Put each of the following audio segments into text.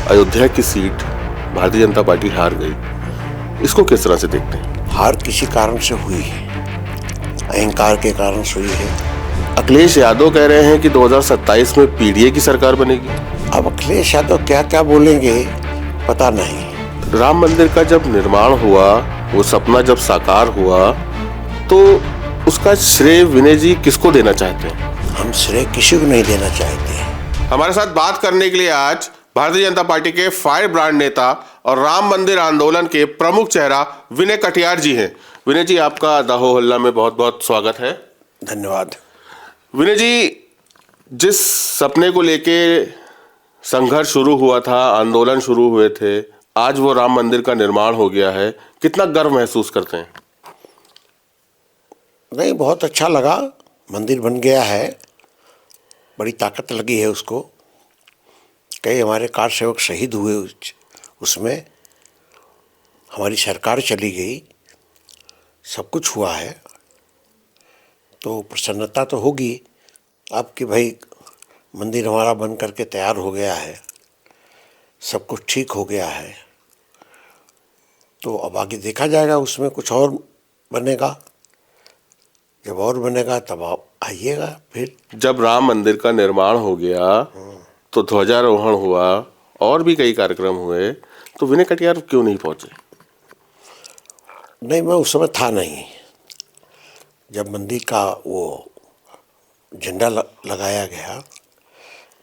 अयोध्या की seat Bharatiya Janata party हार गई, इसको किस तरह से देखते हैं? हार किसी कारण से हुई है, अहंकार के कारण से हुई है। अखिलेश यादव कह रहे हैं कि 2027 में पीडीए की सरकार बनेगी। अब अखिलेश यादव क्या क्या बोलेंगे पता नहीं। राम मंदिर का जब निर्माण हुआ, वो सपना जब साकार हुआ, तो उसका श्रेय विनय जी किसको देना चाहते हैं? हम श्रेय किसी को नहीं देना चाहते। हमारे साथ बात करने के लिए आज भारतीय जनता पार्टी के फायर ब्रांड नेता और राम मंदिर आंदोलन के प्रमुख चेहरा विनय कटियार जी हैं। विनय जी, आपका दाहो हल्ला में बहुत बहुत स्वागत है। धन्यवाद। विनय जी, जिस सपने को लेके संघर्ष शुरू हुआ था, आंदोलन शुरू हुए थे, आज वो राम मंदिर का निर्माण हो गया है, कितना गर्व महसूस करते हैं? नहीं, बहुत अच्छा लगा। मंदिर बन गया है, बड़ी ताकत लगी है उसको। कई हमारे कार सेवक शहीद हुए उसमें, हमारी सरकार चली गई, सब कुछ हुआ है, तो प्रसन्नता तो होगी अब कि भाई मंदिर हमारा बन करके तैयार हो गया है, सब कुछ ठीक हो गया है। तो अब आगे देखा जाएगा, उसमें कुछ और बनेगा। जब और बनेगा तब आप आइएगा। फिर जब राम मंदिर का निर्माण हो गया तो ध्वजारोहण हुआ और भी कई कार्यक्रम हुए, तो विनय कटियार क्यों नहीं पहुंचे? नहीं, मैं उस समय था नहीं। जब मंदिर का वो झंडा लगाया गया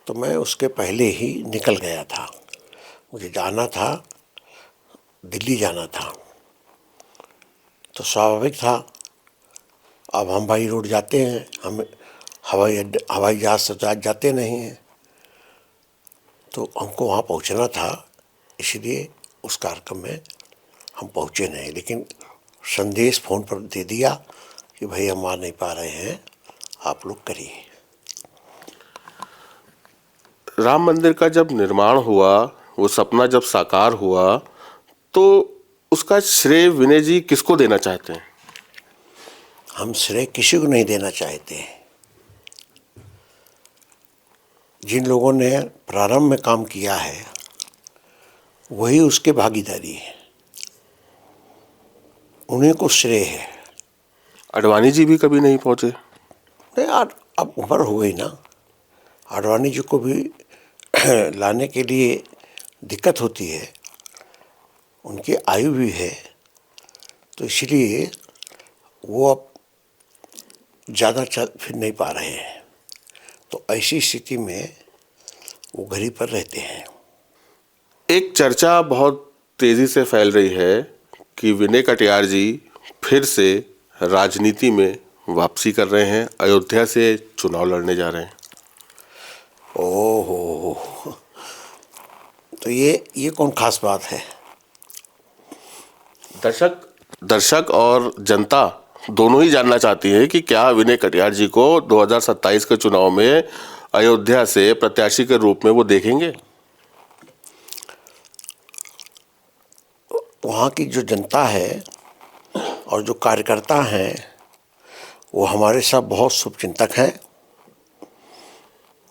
तो मैं उसके पहले ही निकल गया था। मुझे जाना था, दिल्ली जाना था, तो स्वाभाविक था। अब हम भाई रोड जाते हैं, हम हवाई जहाज से जाते नहीं हैं, तो हमको वहाँ पहुँचना था, इसलिए उस कार्यक्रम में हम पहुँचे नहीं। लेकिन संदेश फ़ोन पर दे दिया कि भाई हम आ नहीं पा रहे हैं, आप लोग करिए। राम मंदिर का जब निर्माण हुआ, वो सपना जब साकार हुआ, तो उसका श्रेय विनय जी किसको देना चाहते हैं? हम श्रेय किसी को नहीं देना चाहते। जिन लोगों ने प्रारंभ में काम किया है वही उसके भागीदारी है, उन्हीं को श्रेय है। आडवाणी जी भी कभी नहीं पहुंचे? नहीं यार, अब उम्र हो गई ना, आडवाणी जी को भी लाने के लिए दिक्कत होती है, उनकी आयु भी है, तो इसलिए वो अब ज़्यादा चल फिर नहीं पा रहे हैं। तो ऐसी स्थिति में वो घर ही पर रहते हैं। एक चर्चा बहुत तेजी से फैल रही है कि विनय कटियार जी फिर से राजनीति में वापसी कर रहे हैं, अयोध्या से चुनाव लड़ने जा रहे हैं। ओहो, तो ये कौन खास बात है? दर्शक और जनता दोनों ही जानना चाहती है कि क्या विनय कटियार जी को 2027 के चुनाव में अयोध्या से प्रत्याशी के रूप में वो देखेंगे? वहाँ की जो जनता है और जो कार्यकर्ता हैं वो हमारे साथ बहुत शुभचिंतक हैं।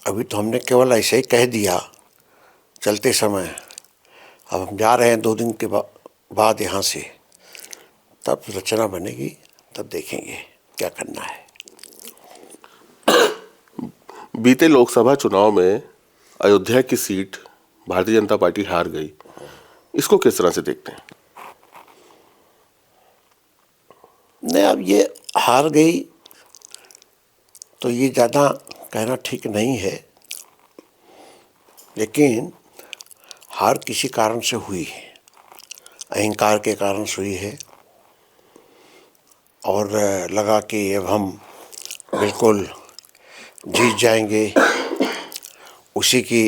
अभी तो हमने केवल ऐसे ही कह दिया चलते समय, अब हम जा रहे हैं 2 दिन के बाद यहाँ से, तब रचना बनेगी, तब देखेंगे क्या करना है। बीते लोकसभा चुनाव में अयोध्या की सीट भारतीय जनता पार्टी हार गई, इसको किस तरह से देखते हैं? नहीं, अब ये हार गई तो ये ज़्यादा कहना ठीक नहीं है, लेकिन हार किसी कारण से हुई है, अहंकार के कारण से हुई है। और लगा कि अब हम बिल्कुल जीत जाएंगे, उसी की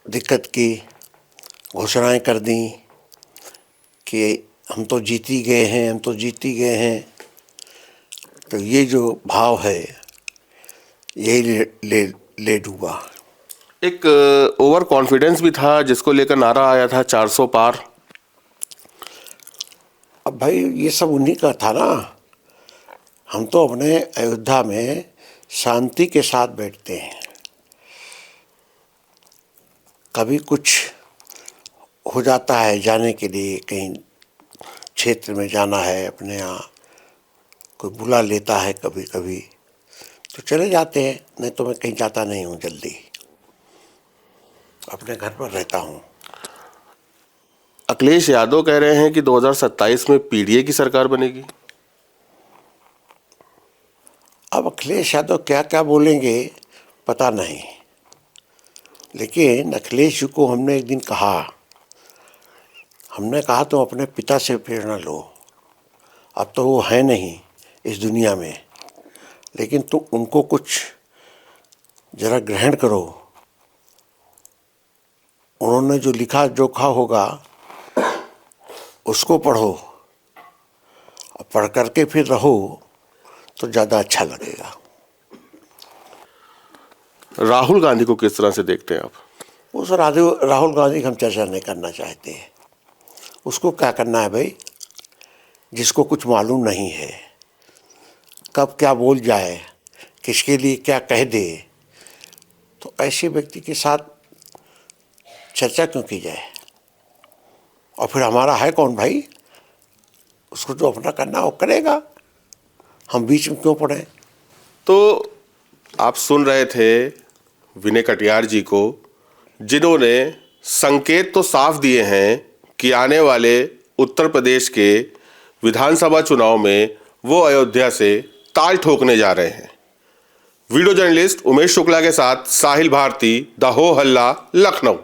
दिक्कत की घोषणाएं कर दी कि हम तो जीत ही गए हैं, हम तो जीत ही गए हैं। तो ये जो भाव है यही ले डूबा। एक ओवर कॉन्फिडेंस भी था जिसको लेकर नारा आया था 400 पार। अब भाई ये सब उन्हीं का था ना। हम तो अपने अयोध्या में शांति के साथ बैठते हैं, कभी कुछ हो जाता है जाने के लिए, कहीं क्षेत्र में जाना है, अपने यहाँ कोई बुला लेता है कभी कभी, तो चले जाते हैं, नहीं तो मैं कहीं जाता नहीं हूँ जल्दी, अपने घर पर रहता हूँ। अखिलेश यादव कह रहे हैं कि 2027 में पीडीए की सरकार बनेगी। अब अखिलेश यादव क्या क्या बोलेंगे पता नहीं, लेकिन अखिलेश जी को हमने एक दिन कहा, तुम अपने पिता से प्रेरणा लो, अब तो वो है नहीं इस दुनिया में, लेकिन तुम उनको कुछ जरा ग्रहण करो, उन्होंने जो लिखा जोखा होगा उसको पढ़ो, और पढ़ करके फिर रहो तो ज़्यादा अच्छा लगेगा। राहुल गांधी को किस तरह से देखते हैं आप? उस राहुल गांधी की हम चर्चा नहीं करना चाहते हैं। उसको क्या करना है भाई, जिसको कुछ मालूम नहीं है, कब क्या बोल जाए, किसके लिए क्या कह दे, तो ऐसे व्यक्ति के साथ चर्चा क्यों की जाए? और फिर हमारा है कौन भाई, उसको जो अपना करना वो करेगा, हम बीच में क्यों पड़े? तो आप सुन रहे थे विनय कटियार जी को, जिन्होंने संकेत तो साफ दिए हैं कि आने वाले उत्तर प्रदेश के विधानसभा चुनाव में वो अयोध्या से ताल ठोकने जा रहे हैं। वीडियो जर्नलिस्ट उमेश शुक्ला के साथ साहिल भारती, द हो हल्ला, लखनऊ।